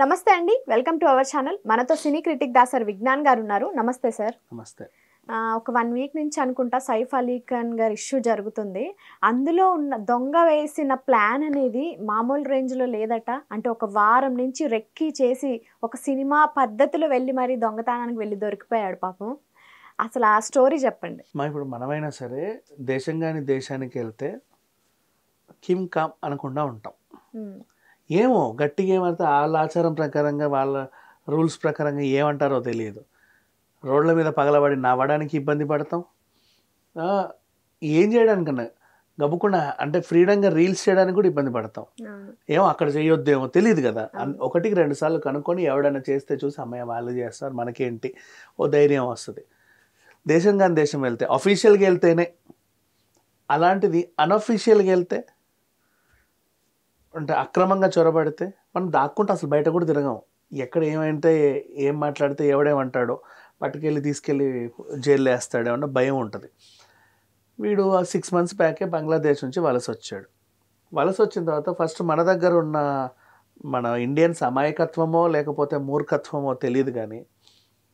నమస్తే అండి, welcome to our channel. మనతో సినీ క్రిటిక్ దాసర్ విజ్ఞాన్ గారు ఉన్నారు. నమస్తే సార్. నమస్తే. ఒక 1 వీక్ నుంచి అనుకుంటా సైఫ్ అలీ ఖాన్ గారి ఇష్యూ జరుగుతుంది. అందులో ఉన్న దొంగ వేసిన ప్లాన్ అనేది మామూలు రేంజ్లో లేదట. అంటే ఒక వారం నుంచి రెక్కి చేసి ఒక సినిమా పద్ధతిలో వెళ్ళి మరీ దొంగతనానికి వెళ్ళి దొరికిపోయాడు పాపం. అసలు ఆ స్టోరీ చెప్పండి. ఇప్పుడు మనమైనా సరే దేశం కాని దేశానికి వెళ్తే కిమ్ కామ్ అనకుండా ఉంటాం. ఏమో గట్టిగా ఏమంటే వాళ్ళ ఆచారం ప్రకారంగా వాళ్ళ రూల్స్ ప్రకారంగా ఏమంటారో తెలియదు. రోడ్ల మీద పగలబడి నవ్వడానికి ఇబ్బంది పడతాం. ఏం చేయడానికన్నా గబుకుండా అంటే ఫ్రీడంగా రీల్స్ చేయడానికి కూడా ఇబ్బంది పడతాం. ఏమో అక్కడ చేయొద్దేమో తెలియదు కదా. 1కి 2 సార్లు కనుక్కొని ఎవడైనా చేస్తే చూసి అమ్మాయి వాళ్ళు చేస్తారు మనకేంటి ఓ ధైర్యం వస్తుంది. దేశం కాని దేశం వెళ్తే అఫీషియల్గా వెళ్తేనే, అలాంటిది అన్అఫీషియల్గా వెళ్తే అంటే అక్రమంగా చొరబడితే మనం దాక్కుంటే అసలు బయట కూడా తిరగం. ఎక్కడ ఏమైతే ఏం మాట్లాడితే ఎవడేమంటాడో పట్టుకెళ్ళి తీసుకెళ్ళి జైల్లో వేస్తాడో అన్న భయం ఉంటుంది. వీడు 6 months బ్యాకే బంగ్లాదేశ్ నుంచి వలస వచ్చాడు. వలస వచ్చిన తర్వాత ఫస్ట్ మన దగ్గర ఉన్న మన ఇండియన్స్ అమాయకత్వమో లేకపోతే మూర్ఖత్వమో తెలియదు, కానీ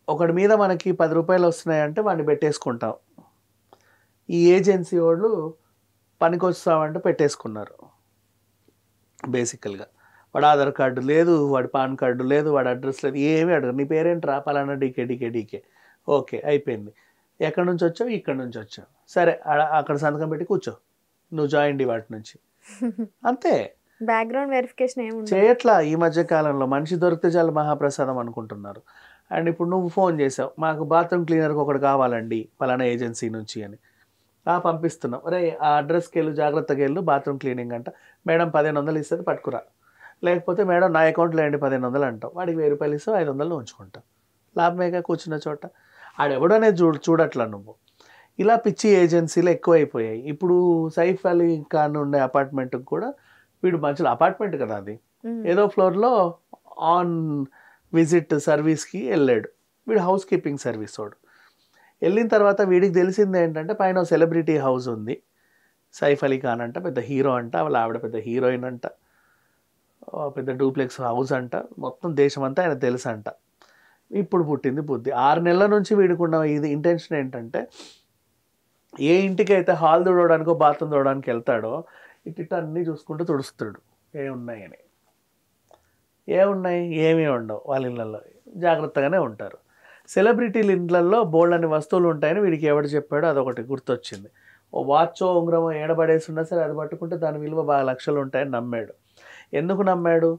ఒకటి మీద మనకి 10 రూపాయలు వస్తున్నాయంటే వాడిని పెట్టేసుకుంటాం. ఈ ఏజెన్సీ వాళ్ళు పనికొస్తామంటే పెట్టేసుకున్నారు. బేసికల్గా వాడు ఆధార్ కార్డు లేదు, వాడి పాన్ కార్డు లేదు, వాడి అడ్రస్ లేదు, ఏమీ అడగరు. నీ పేరేంటి రా పలానా డీకే. ఓకే అయిపోయింది. ఎక్కడి నుంచి వచ్చావు? ఇక్కడి నుంచి వచ్చావు. సరే అక్కడ సంతకం పెట్టి కూర్చో, నువ్వు జాయిన్ డి వాటి నుంచి. అంతే. బ్యాక్గ్రౌండ్ వెరిఫికేషన్ ఏమి చేయట్లా. ఈ మధ్య కాలంలో మనిషి దొరికితే చాలా మహాప్రసాదం అనుకుంటున్నారు. అండ్ ఇప్పుడు నువ్వు ఫోన్ చేసావు, మాకు బాత్రూమ్ క్లీనర్కి ఒకటి కావాలండి పలానా ఏజెన్సీ నుంచి అని. పంపిస్తున్నాం. అరే ఆ అడ్రస్కి వెళ్ళు, జాగ్రత్తగా వెళ్ళు, బాత్రూమ్ క్లీనింగ్ అంట. మేడం 1500 ఇస్తుంది పట్టుకురా. లేకపోతే మేడం నా అకౌంట్లో వేయండి 1500 అంటావు. వాడికి 1000 రూపాయలు ఇస్తావు, 500 ఉంచుకుంటావు. లాభమేగా కూర్చున్న చోట. ఆడెవడనే చూడట్లా నువ్వు. ఇలా పిచ్చి ఏజెన్సీలు ఎక్కువైపోయాయి. ఇప్పుడు సైఫ్ అలీ ఖాన్ ఉండే అపార్ట్మెంట్కి కూడా వీడు మంచిగా అపార్ట్మెంట్ కదా అది, ఏదో ఫ్లోర్లో ఆన్ విజిట్ సర్వీస్కి వెళ్ళాడు. వీడు హౌస్ కీపింగ్ సర్వీస్ వాడు. వెళ్ళిన తర్వాత వీడికి తెలిసింది ఏంటంటే పైన సెలబ్రిటీ హౌస్ ఉంది. సైఫ్ అలీ ఖాన్ అంట పెద్ద హీరో అంట, వాళ్ళ ఆవిడ పెద్ద హీరోయిన్ అంట, పెద్ద డూప్లెక్స్ హౌస్ అంట, మొత్తం దేశం అంతా ఆయన తెలుసు అంట. ఇప్పుడు పుట్టింది బుద్ధి. 6 నెలల నుంచి వీడుకున్న ఇది ఇంటెన్షన్ ఏంటంటే ఏ ఇంటికి అయితే హాల్ తుడవడానికో బాత్రూమ్ తుడవడానికి వెళ్తాడో ఇటు అన్నీ చూసుకుంటూ తుడుస్తాడు. ఏమున్నాయని. ఏమీ ఉండవు. వాళ్ళ ఇళ్ళల్లో జాగ్రత్తగానే ఉంటారు. సెలబ్రిటీల ఇండ్లల్లో బోల్డని వస్తువులు ఉంటాయని వీడికి ఎవడు చెప్పాడో అదొకటి గుర్తొచ్చింది. ఓ వాచో ఉంగరమో ఏడబడేసి ఉన్నా సరే అది పట్టుకుంటే దాని విలువ బాగా లక్షలు ఉంటాయని నమ్మాడు. ఎందుకు నమ్మాడు?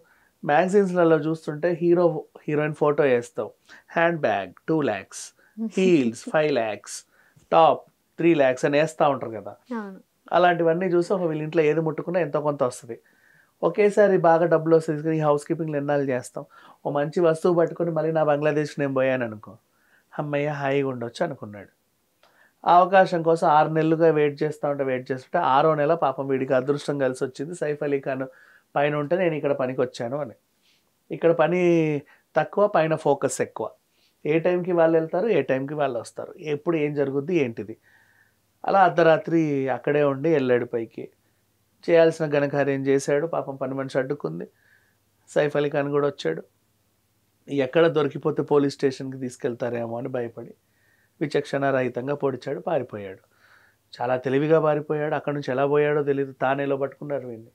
మ్యాగజైన్స్లలో చూస్తుంటే హీరోయిన్ ఫోటో వేస్తావు, hand bag 2 lakhs, heels 5 lakhs, top 3 lakhs అని వేస్తూ ఉంటారు కదా. అలాంటివన్నీ చూసి వీళ్ళ ఇంట్లో ఏది ముట్టుకున్నా ఎంతో కొంత వస్తుంది. ఒకేసారి బాగా డబ్బులు వస్తుంది. ఈ హౌస్ కీపింగ్లు ఎన్నాళ్ళు చేస్తాం. ఓ మంచి వస్తువు పట్టుకొని మళ్ళీ నా బంగ్లాదేశ్ నేను పోయాను అనుకో, అమ్మయ్య హాయిగా ఉండొచ్చు అనుకున్నాడు. ఆ అవకాశం కోసం 6 నెలలుగా వెయిట్ చేస్తుంటే 6వ నెల పాపం వీడికి అదృష్టం కలిసి వచ్చింది. సైఫ్ అలీ ఖాన్ పైన ఉంటే నేను ఇక్కడ పనికి వచ్చాను అని. ఇక్కడ పని తక్కువ, పైన ఫోకస్ ఎక్కువ. ఏ టైంకి వాళ్ళు వెళ్తారు, ఏ టైంకి వాళ్ళు వస్తారు, ఎప్పుడు ఏం జరుగుద్ది ఏంటిది. అలా అర్ధరాత్రి అక్కడే ఉండి వెళ్ళాడు పైకి. చేయాల్సిన ఘనకార్యం చేశాడు. పాపం పని మనిషి అడ్డుకుంది. సైఫ్ అలీ ఖాన్ కూడా వచ్చాడు. ఎక్కడ దొరికిపోతే పోలీస్ స్టేషన్కి తీసుకెళ్తారేమో అని భయపడి విచక్షణారహితంగా పొడిచాడు, పారిపోయాడు. చాలా తెలివిగా పారిపోయాడు. అక్కడ నుంచి ఎలా పోయాడో తెలియదు. తానేలో పట్టుకున్నారు వీడిని.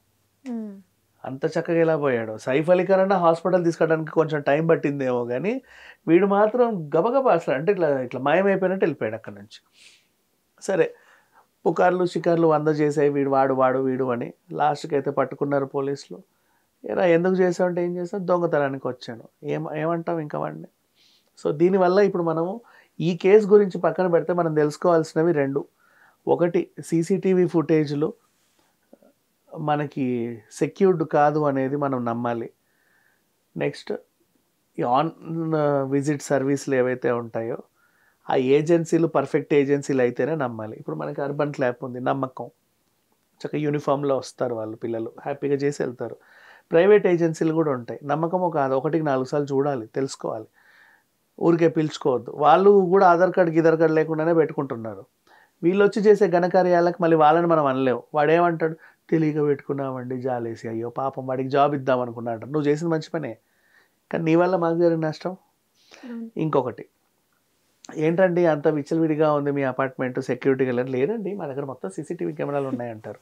అంత చక్కగా ఎలా పోయాడో. సైఫ్ అలీ ఖాన్ అన్న హాస్పిటల్ తీసుకెళ్ళడానికి కొంచెం టైం పట్టిందేమో, కానీ వీడు మాత్రం గబగబా అసలు అంటే ఇట్లా మాయమైపోయినట్టు వెళ్ళిపోయాడు అక్కడ నుంచి. సరే పుకార్లు షికార్లు 100 చేసాయి వీడు వీడు అని. లాస్ట్కి అయితే పట్టుకున్నారు పోలీసులు. ఏరా ఎందుకు చేసావు అంటే ఏం చేసావు, దొంగతనానికి వచ్చాను. ఏమంటాం ఇంకా వాడిని. సో దీనివల్ల ఇప్పుడు మనము ఈ కేసు గురించి పక్కన పెడితే మనం తెలుసుకోవాల్సినవి 2. ఒకటి, సీసీటీవీ ఫుటేజ్లు మనకి సెక్యూర్డ్ కాదు అనేది మనం నమ్మాలి. నెక్స్ట్ ఈ ఆన్ విజిట్ సర్వీసులు ఏవైతే ఉంటాయో ఆ ఏజెన్సీలు పర్ఫెక్ట్ ఏజెన్సీలు అయితేనే నమ్మాలి. ఇప్పుడు మనకి అర్బన్ క్లాప్ ఉంది, నమ్మకం, చక్కగా యూనిఫామ్లో వస్తారు వాళ్ళు, పిల్లలు హ్యాపీగా చేసి వెళ్తారు. ప్రైవేట్ ఏజెన్సీలు కూడా ఉంటాయి. నమ్మకమో కాదు, 1కి 4 సార్లు చూడాలి, తెలుసుకోవాలి, ఊరికే పిలుచుకోవద్దు. వాళ్ళు కూడా ఆధార్ కార్డు లేకుండానే పెట్టుకుంటున్నారు. వీళ్ళు వచ్చి చేసే ఘనకార్యాలకు మళ్ళీ వాళ్ళని మనం అనలేవు. వాడేమంటాడు, తెలియక పెట్టుకున్నామండి జాలేసి, అయ్యో పాపం వాడికి జాబ్ ఇద్దాం అనుకున్నాడు. నువ్వు చేసిన మంచి పనే. కానీ నీ వల్ల మాకు జరిగిన నష్టం. అవును. ఇంకొకటి ఏంటండి అంత విచ్చలవిడిగా ఉంది మీ అపార్ట్మెంట్, సెక్యూరిటీ లేదండి మా దగ్గర మొత్తం సీసీటీవీ కెమెరాలు ఉన్నాయంటారు.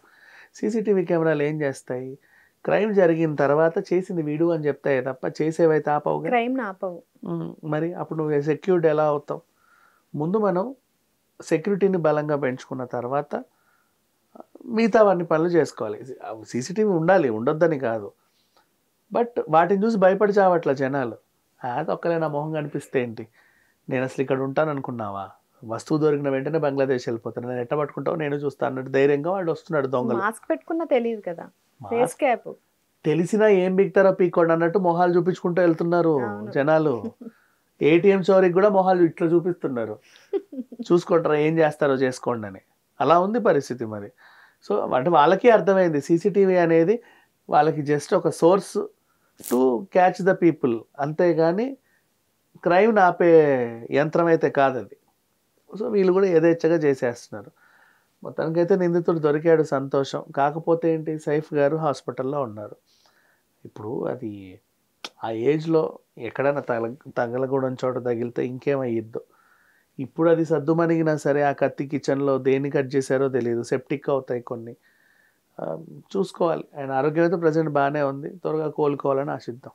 సీసీటీవీ కెమెరాలు ఏం చేస్తాయి? క్రైమ్ జరిగిన తర్వాత చేసింది వీడు అని చెప్తాయి తప్ప చేసేవైతే ఆపవుగా. క్రైమ్ ఆపవు. మరి అప్పుడు నువ్వు సెక్యూరిటీ ఎలా అవుతావు? ముందు మనం సెక్యూరిటీని బలంగా పెంచుకున్న తర్వాత మిగతా వాడిని పనులు చేసుకోవాలి. సీసీటీవీ ఉండాలి, ఉండొద్దని కాదు. బట్ వాటిని చూసి భయపడి చావట్ల జనాలు. ఒక్కలే నా మొహం కనిపిస్తే ఏంటి, నేను అసలు ఇక్కడ ఉంటాను అనుకున్నావా, వస్తువు దొరికిన వెంటనే బంగ్లాదేశ్ వెళ్ళిపోతాను, నేను ఎట్ట పట్టుకుంటావు నేను చూస్తాను అన్నట్టు ధైర్యంగా వాడు వస్తున్నాడు దొంగలు. మాస్క్ పెట్టుకున్నా తెలియదు కదా, ఫేస్ క్యాప్. తెలిసినా ఏం బిగుతారో పీక్కోండి అన్నట్టు మొహాలు చూపించుకుంటూ వెళ్తున్నారు జనాలు. ఏటీఎం చోరీకి కూడా మొహాలు ఇట్లా చూపిస్తున్నారు, చూసుకుంటారా ఏం చేస్తారో చేసుకోండి అని. అలా ఉంది పరిస్థితి మరి. సో అంటే వాళ్ళకి అర్థమైంది సీసీటీవీ అనేది వాళ్ళకి జస్ట్ ఒక source to catch the people, అంతేగాని క్రైమ్ని ఆపే యంత్రం అయితే కాదు అది. సో వీళ్ళు కూడా యథేచ్ఛగా చేసేస్తున్నారు. మొత్తానికైతే నిందితుడు దొరికాడు, సంతోషం. కాకపోతే ఏంటి, సైఫ్ గారు హాస్పిటల్లో ఉన్నారు. ఇప్పుడు అది ఆ ఏజ్లో ఎక్కడైనా తగలకూడని చోట తగిలితే ఇంకేమయ్యిద్దో. ఇప్పుడు అది సద్దుమణిగినా సరే ఆ కత్తి కిచెన్లో దేన్ని కట్ చేశారో తెలియదు, సెప్టిక్ అవుతాయి కొన్ని. చూసుకోవాలి. ఆయన ఆరోగ్యం అయితే ప్రజెంట్ బాగానే ఉంది, త్వరగా కోలుకోవాలని ఆశిద్దాం.